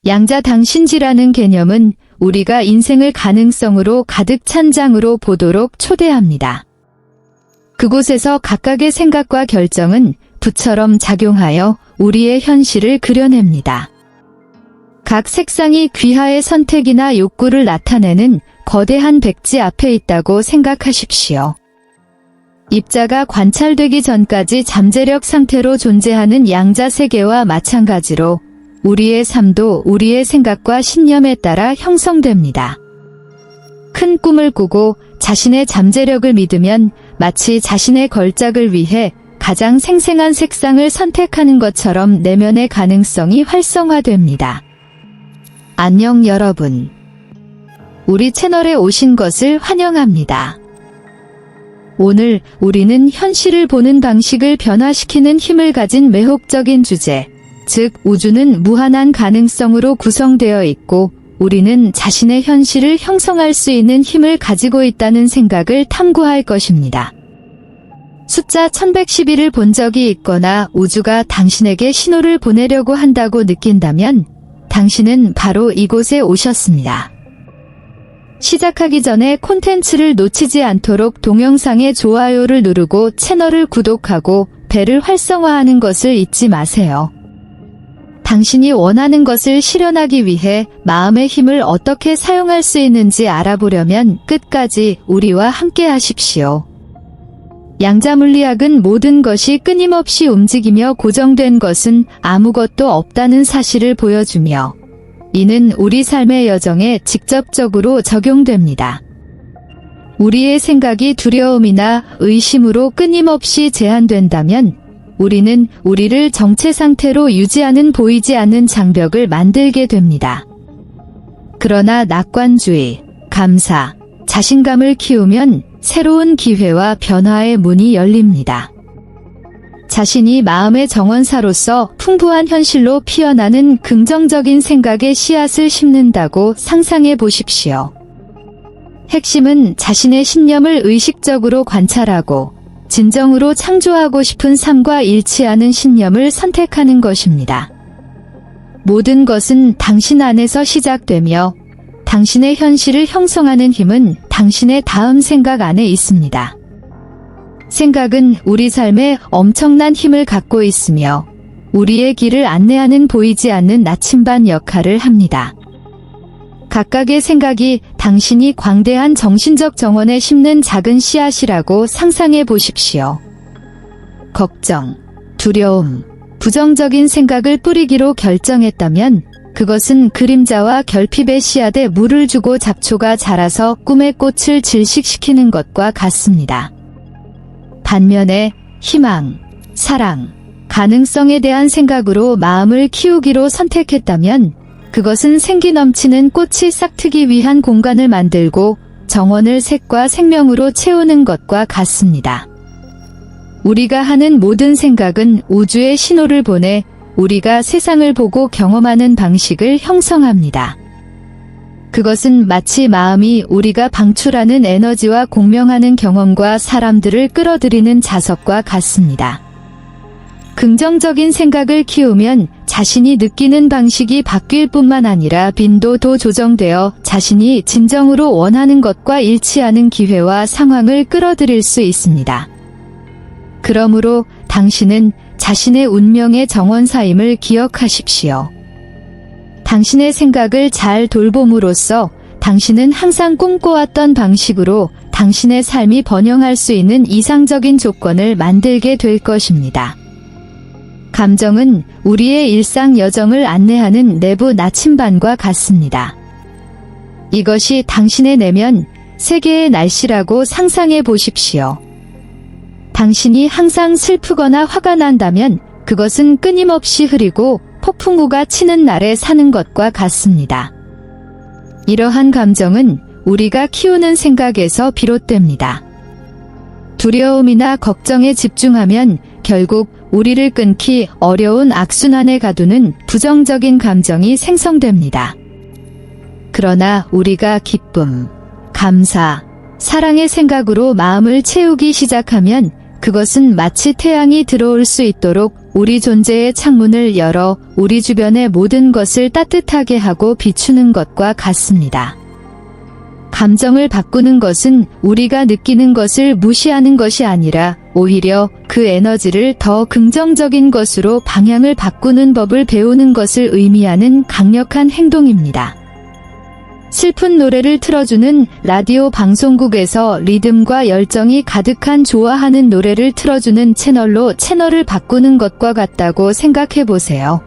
양자당신지라는 개념은 우리가 인생을 가능성으로 가득 찬 장으로 보도록 초대합니다. 그곳에서 각각의 생각과 결정은 붓처럼 작용하여 우리의 현실을 그려냅니다. 각 색상이 귀하의 선택이나 욕구를 나타내는 거대한 백지 앞에 있다고 생각하십시오. 입자가 관찰되기 전까지 잠재력 상태로 존재하는 양자 세계와 마찬가지로 우리의 삶도 우리의 생각과 신념에 따라 형성됩니다. 큰 꿈을 꾸고 자신의 잠재력을 믿으면 마치 자신의 걸작을 위해 가장 생생한 색상을 선택하는 것처럼 내면의 가능성이 활성화됩니다. 안녕 여러분. 우리 채널에 오신 것을 환영합니다. 오늘 우리는 현실을 보는 방식을 변화시키는 힘을 가진 매혹적인 주제, 즉 우주는 무한한 가능성으로 구성되어 있고 우리는 자신의 현실을 형성할 수 있는 힘을 가지고 있다는 생각을 탐구할 것입니다. 숫자 1111을 본 적이 있거나 우주가 당신에게 신호를 보내려고 한다고 느낀다면 당신은 바로 이곳에 오셨습니다. 시작하기 전에 콘텐츠를 놓치지 않도록 동영상의 좋아요를 누르고 채널을 구독하고 벨을 활성화하는 것을 잊지 마세요. 당신이 원하는 것을 실현하기 위해 마음의 힘을 어떻게 사용할 수 있는지 알아보려면 끝까지 우리와 함께 하십시오. 양자물리학은 모든 것이 끊임없이 움직이며 고정된 것은 아무것도 없다는 사실을 보여주며 이는 우리 삶의 여정에 직접적으로 적용됩니다. 우리의 생각이 두려움이나 의심으로 끊임없이 제한된다면 우리는 우리를 정체 상태로 유지하는 보이지 않는 장벽을 만들게 됩니다. 그러나 낙관주의, 감사, 자신감을 키우면 새로운 기회와 변화의 문이 열립니다. 자신이 마음의 정원사로서 풍부한 현실로 피어나는 긍정적인 생각의 씨앗을 심는다고 상상해 보십시오. 핵심은 자신의 신념을 의식적으로 관찰하고 진정으로 창조하고 싶은 삶과 일치하는 신념을 선택하는 것입니다. 모든 것은 당신 안에서 시작되며 당신의 현실을 형성하는 힘은 당신의 다음 생각 안에 있습니다. 생각은 우리 삶에 엄청난 힘을 갖고 있으며 우리의 길을 안내하는 보이지 않는 나침반 역할을 합니다. 각각의 생각이 당신이 광대한 정신적 정원에 심는 작은 씨앗이라고 상상해 보십시오. 걱정, 두려움, 부정적인 생각을 뿌리기로 결정했다면 그것은 그림자와 결핍의 씨앗에 물을 주고 잡초가 자라서 꿈의 꽃을 질식시키는 것과 같습니다. 반면에 희망, 사랑, 가능성에 대한 생각으로 마음을 키우기로 선택했다면 그것은 생기 넘치는 꽃이 싹트기 위한 공간을 만들고 정원을 색과 생명으로 채우는 것과 같습니다. 우리가 하는 모든 생각은 우주에 신호를 보내 우리가 세상을 보고 경험하는 방식을 형성합니다. 그것은 마치 마음이 우리가 방출하는 에너지와 공명하는 경험과 사람들을 끌어들이는 자석과 같습니다. 긍정적인 생각을 키우면 자신이 느끼는 방식이 바뀔 뿐만 아니라 빈도도 조정되어 자신이 진정으로 원하는 것과 일치하는 기회와 상황을 끌어들일 수 있습니다. 그러므로 당신은 자신의 운명의 정원사임을 기억하십시오. 당신의 생각을 잘 돌봄으로써 당신은 항상 꿈꿔왔던 방식으로 당신의 삶이 번영할 수 있는 이상적인 조건을 만들게 될 것입니다. 감정은 우리의 일상 여정을 안내하는 내부 나침반과 같습니다. 이것이 당신의 내면, 세계의 날씨라고 상상해 보십시오. 당신이 항상 슬프거나 화가 난다면 그것은 끊임없이 흐리고 폭풍우가 치는 날에 사는 것과 같습니다. 이러한 감정은 우리가 키우는 생각에서 비롯됩니다. 두려움이나 걱정에 집중하면 결국 우리를 끊기 어려운 악순환에 가두는 부정적인 감정이 생성됩니다. 그러나 우리가 기쁨, 감사, 사랑의 생각으로 마음을 채우기 시작하면 그것은 마치 태양이 들어올 수 있도록 우리 존재의 창문을 열어 우리 주변의 모든 것을 따뜻하게 하고 비추는 것과 같습니다. 감정을 바꾸는 것은 우리가 느끼는 것을 무시하는 것이 아니라 오히려 그 에너지를 더 긍정적인 것으로 방향을 바꾸는 법을 배우는 것을 의미하는 강력한 행동입니다. 슬픈 노래를 틀어주는 라디오 방송국에서 리듬과 열정이 가득한 좋아하는 노래를 틀어주는 채널로 채널을 바꾸는 것과 같다고 생각해 보세요.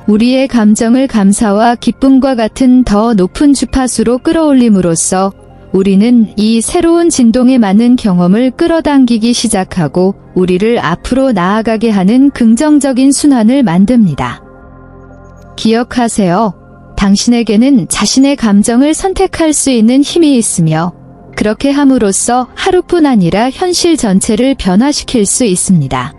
우리의 감정을 감사와 기쁨과 같은 더 높은 주파수로 끌어올림으로써 우리는 이 새로운 진동에 맞는 경험을 끌어당기기 시작하고 우리를 앞으로 나아가게 하는 긍정적인 순환을 만듭니다. 기억하세요. 당신에게는 자신의 감정을 선택할 수 있는 힘이 있으며 그렇게 함으로써 하루뿐 아니라 현실 전체를 변화시킬 수 있습니다.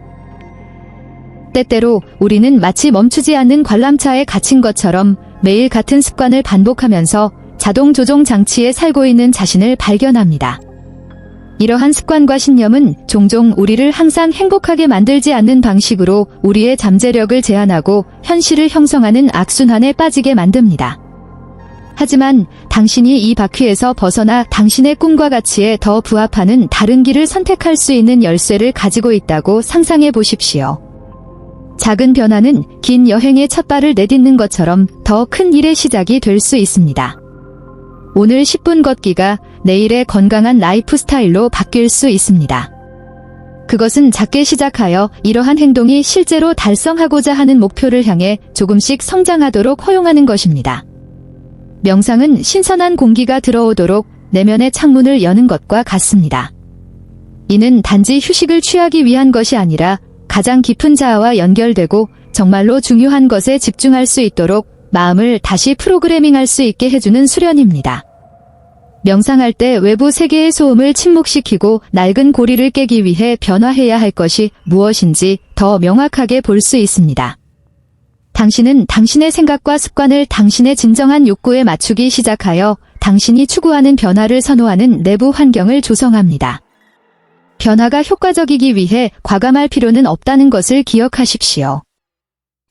때때로 우리는 마치 멈추지 않는 관람차에 갇힌 것처럼 매일 같은 습관을 반복하면서 자동 조종 장치에 살고 있는 자신을 발견합니다. 이러한 습관과 신념은 종종 우리를 항상 행복하게 만들지 않는 방식으로 우리의 잠재력을 제한하고 현실을 형성하는 악순환에 빠지게 만듭니다. 하지만 당신이 이 바퀴에서 벗어나 당신의 꿈과 가치에 더 부합하는 다른 길을 선택할 수 있는 열쇠를 가지고 있다고 상상해 보십시오. 작은 변화는 긴 여행의 첫 발을 내딛는 것처럼 더 큰 일의 시작이 될 수 있습니다. 오늘 10분 걷기가 내일의 건강한 라이프 스타일로 바뀔 수 있습니다. 그것은 작게 시작하여 이러한 행동이 실제로 달성하고자 하는 목표를 향해 조금씩 성장하도록 허용하는 것입니다. 명상은 신선한 공기가 들어오도록 내면의 창문을 여는 것과 같습니다. 이는 단지 휴식을 취하기 위한 것이 아니라 가장 깊은 자아와 연결되고 정말로 중요한 것에 집중할 수 있도록 마음을 다시 프로그래밍할 수 있게 해주는 수련입니다. 명상할 때 외부 세계의 소음을 침묵시키고 낡은 고리를 깨기 위해 변화해야 할 것이 무엇인지 더 명확하게 볼 수 있습니다. 당신은 당신의 생각과 습관을 당신의 진정한 욕구에 맞추기 시작하여 당신이 추구하는 변화를 선호하는 내부 환경을 조성합니다. 변화가 효과적이기 위해 과감할 필요는 없다는 것을 기억하십시오.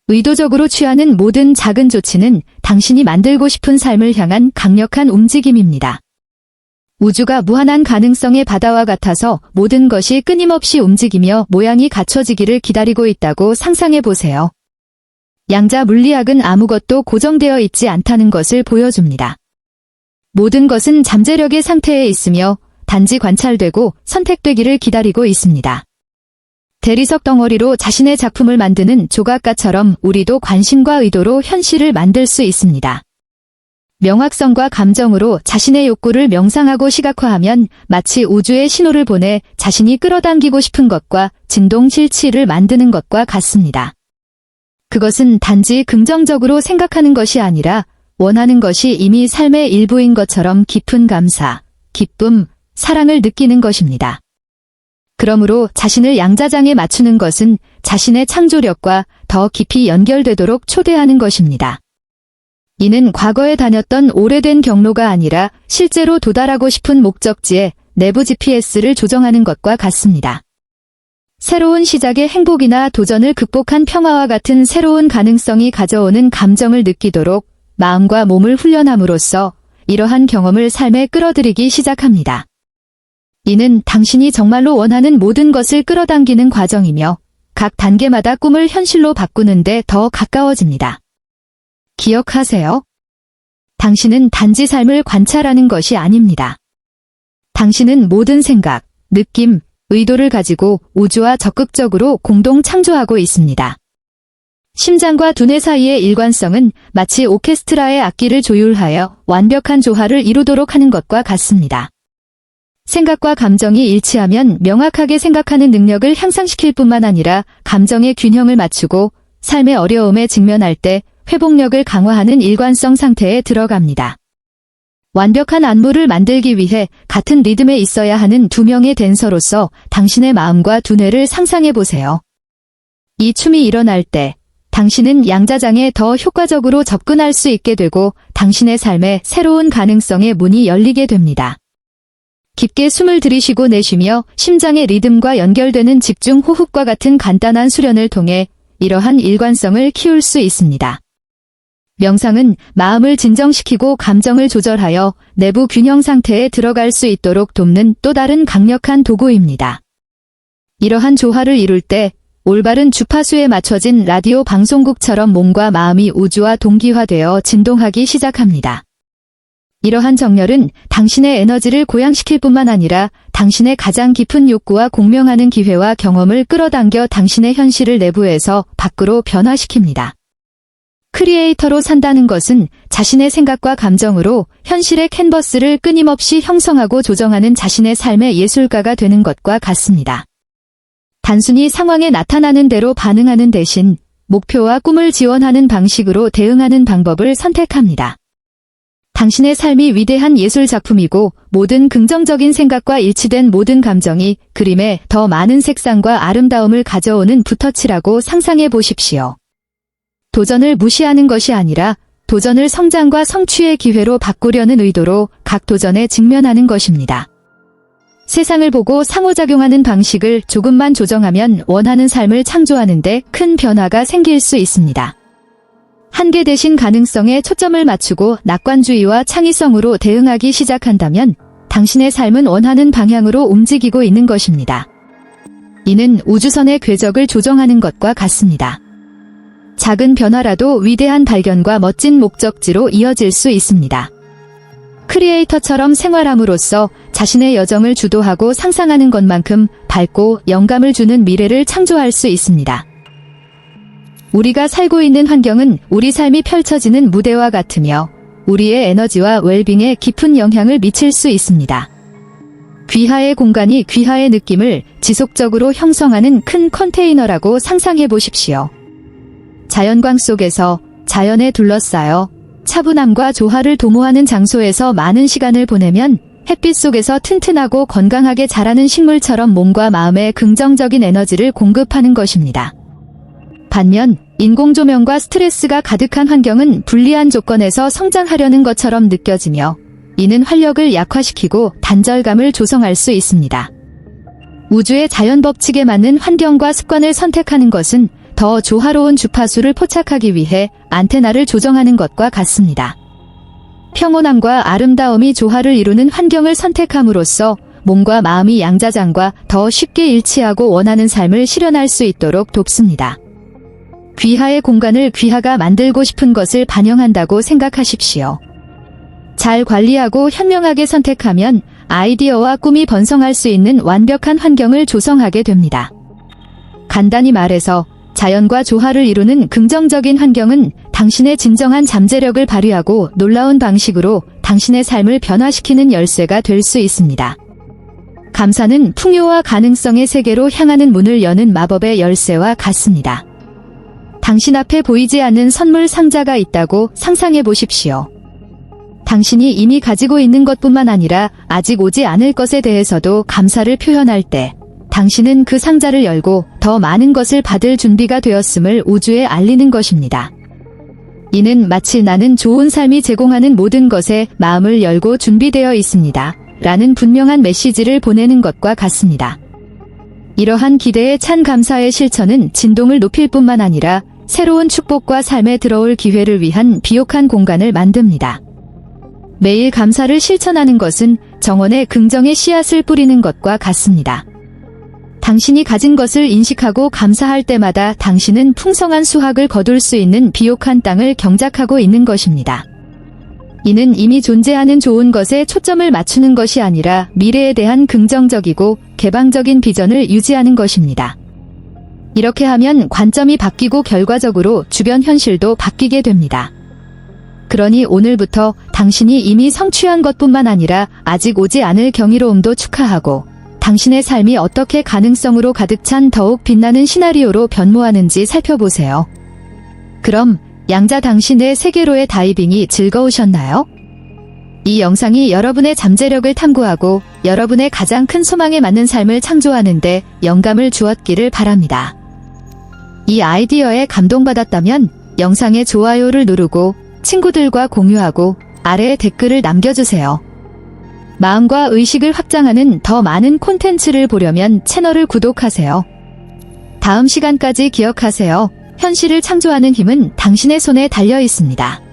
의도적으로 취하는 모든 작은 조치는 당신이 만들고 싶은 삶을 향한 강력한 움직임입니다. 우주가 무한한 가능성의 바다와 같아서 모든 것이 끊임없이 움직이며 모양이 갖춰지기를 기다리고 있다고 상상해 보세요. 양자 물리학은 아무것도 고정되어 있지 않다는 것을 보여줍니다. 모든 것은 잠재력의 상태에 있으며 단지 관찰되고 선택되기를 기다리고 있습니다. 대리석 덩어리로 자신의 작품을 만드는 조각가처럼 우리도 관심과 의도로 현실을 만들 수 있습니다. 명확성과 감정으로 자신의 욕구를 명상하고 시각화하면 마치 우주에 신호를 보내 자신이 끌어당기고 싶은 것과 진동 실치를 만드는 것과 같습니다. 그것은 단지 긍정적으로 생각하는 것이 아니라 원하는 것이 이미 삶의 일부인 것처럼 깊은 감사, 기쁨, 사랑을 느끼는 것입니다. 그러므로 자신을 양자장에 맞추는 것은 자신의 창조력과 더 깊이 연결되도록 초대하는 것입니다. 이는 과거에 다녔던 오래된 경로가 아니라 실제로 도달하고 싶은 목적지에 내부 GPS를 조정하는 것과 같습니다. 새로운 시작의 행복이나 도전을 극복한 평화와 같은 새로운 가능성이 가져오는 감정을 느끼도록 마음과 몸을 훈련함으로써 이러한 경험을 삶에 끌어들이기 시작합니다. 이는 당신이 정말로 원하는 모든 것을 끌어당기는 과정이며 각 단계마다 꿈을 현실로 바꾸는 데 더 가까워집니다. 기억하세요. 당신은 단지 삶을 관찰하는 것이 아닙니다. 당신은 모든 생각, 느낌, 의도를 가지고 우주와 적극적으로 공동 창조하고 있습니다. 심장과 두뇌 사이의 일관성은 마치 오케스트라의 악기를 조율하여 완벽한 조화를 이루도록 하는 것과 같습니다. 생각과 감정이 일치하면 명확하게 생각하는 능력을 향상시킬 뿐만 아니라 감정의 균형을 맞추고 삶의 어려움에 직면할 때 회복력을 강화하는 일관성 상태에 들어갑니다. 완벽한 안무를 만들기 위해 같은 리듬에 있어야 하는 두 명의 댄서로서 당신의 마음과 두뇌를 상상해 보세요. 이 춤이 일어날 때 당신은 양자장에 더 효과적으로 접근할 수 있게 되고 당신의 삶에 새로운 가능성의 문이 열리게 됩니다. 깊게 숨을 들이쉬고 내쉬며 심장의 리듬과 연결되는 집중 호흡과 같은 간단한 수련을 통해 이러한 일관성을 키울 수 있습니다. 명상은 마음을 진정시키고 감정을 조절하여 내부 균형 상태에 들어갈 수 있도록 돕는 또 다른 강력한 도구입니다. 이러한 조화를 이룰 때 올바른 주파수에 맞춰진 라디오 방송국처럼 몸과 마음이 우주와 동기화되어 진동하기 시작합니다. 이러한 정렬은 당신의 에너지를 고양시킬 뿐만 아니라 당신의 가장 깊은 욕구와 공명하는 기회와 경험을 끌어당겨 당신의 현실을 내부에서 밖으로 변화시킵니다. 크리에이터로 산다는 것은 자신의 생각과 감정으로 현실의 캔버스를 끊임없이 형성하고 조정하는 자신의 삶의 예술가가 되는 것과 같습니다. 단순히 상황에 나타나는 대로 반응하는 대신 목표와 꿈을 지원하는 방식으로 대응하는 방법을 선택합니다. 당신의 삶이 위대한 예술 작품이고 모든 긍정적인 생각과 일치된 모든 감정이 그림에 더 많은 색상과 아름다움을 가져오는 붓터치라고 상상해 보십시오. 도전을 무시하는 것이 아니라 도전을 성장과 성취의 기회로 바꾸려는 의도로 각 도전에 직면하는 것입니다. 세상을 보고 상호작용하는 방식을 조금만 조정하면 원하는 삶을 창조하는 데 큰 변화가 생길 수 있습니다. 한계 대신 가능성에 초점을 맞추고 낙관주의와 창의성으로 대응하기 시작한다면 당신의 삶은 원하는 방향으로 움직이고 있는 것입니다. 이는 우주선의 궤적을 조정하는 것과 같습니다. 작은 변화라도 위대한 발견과 멋진 목적지로 이어질 수 있습니다. 크리에이터처럼 생활함으로써 자신의 여정을 주도하고 상상하는 것만큼 밝고 영감을 주는 미래를 창조할 수 있습니다. 우리가 살고 있는 환경은 우리 삶이 펼쳐지는 무대와 같으며 우리의 에너지와 웰빙에 깊은 영향을 미칠 수 있습니다. 귀하의 공간이 귀하의 느낌을 지속적으로 형성하는 큰 컨테이너라고 상상해 보십시오. 자연광 속에서 자연에 둘러싸여 차분함과 조화를 도모하는 장소에서 많은 시간을 보내면 햇빛 속에서 튼튼하고 건강하게 자라는 식물처럼 몸과 마음에 긍정적인 에너지를 공급하는 것입니다. 반면 인공조명과 스트레스가 가득한 환경은 불리한 조건에서 성장하려는 것처럼 느껴지며 이는 활력을 약화시키고 단절감을 조성할 수 있습니다. 우주의 자연 법칙에 맞는 환경과 습관을 선택하는 것은 더 조화로운 주파수를 포착하기 위해 안테나를 조정하는 것과 같습니다. 평온함과 아름다움이 조화를 이루는 환경을 선택함으로써 몸과 마음이 양자장과 더 쉽게 일치하고 원하는 삶을 실현할 수 있도록 돕습니다. 귀하의 공간을 귀하가 만들고 싶은 것을 반영한다고 생각하십시오. 잘 관리하고 현명하게 선택하면 아이디어와 꿈이 번성할 수 있는 완벽한 환경을 조성하게 됩니다. 간단히 말해서 자연과 조화를 이루는 긍정적인 환경은 당신의 진정한 잠재력을 발휘하고 놀라운 방식으로 당신의 삶을 변화시키는 열쇠가 될 수 있습니다. 감사는 풍요와 가능성의 세계로 향하는 문을 여는 마법의 열쇠와 같습니다. 당신 앞에 보이지 않는 선물 상자가 있다고 상상해 보십시오. 당신이 이미 가지고 있는 것뿐만 아니라 아직 오지 않을 것에 대해서도 감사를 표현할 때 당신은 그 상자를 열고 더 많은 것을 받을 준비가 되었음을 우주에 알리는 것입니다. 이는 마치 나는 좋은 삶이 제공하는 모든 것에 마음을 열고 준비되어 있습니다. 라는 분명한 메시지를 보내는 것과 같습니다. 이러한 기대에 찬 감사의 실천은 진동을 높일 뿐만 아니라 새로운 축복과 삶에 들어올 기회를 위한 비옥한 공간을 만듭니다. 매일 감사를 실천하는 것은 정원에 긍정의 씨앗을 뿌리는 것과 같습니다. 당신이 가진 것을 인식하고 감사할 때마다 당신은 풍성한 수확을 거둘 수 있는 비옥한 땅을 경작하고 있는 것입니다. 이는 이미 존재하는 좋은 것에 초점을 맞추는 것이 아니라 미래에 대한 긍정적이고 개방적인 비전을 유지하는 것입니다. 이렇게 하면 관점이 바뀌고 결과적으로 주변 현실도 바뀌게 됩니다. 그러니 오늘부터 당신이 이미 성취한 것뿐만 아니라 아직 오지 않을 경이로움도 축하하고 당신의 삶이 어떻게 가능성으로 가득 찬 더욱 빛나는 시나리오로 변모하는지 살펴보세요. 그럼 양자 당신의 세계로의 다이빙이 즐거우셨나요? 이 영상이 여러분의 잠재력을 탐구하고 여러분의 가장 큰 소망에 맞는 삶을 창조하는데 영감을 주었기를 바랍니다. 이 아이디어에 감동받았다면 영상의 좋아요를 누르고 친구들과 공유하고 아래에 댓글을 남겨주세요. 마음과 의식을 확장하는 더 많은 콘텐츠를 보려면 채널을 구독하세요. 다음 시간까지 기억하세요. 현실을 창조하는 힘은 당신의 손에 달려 있습니다.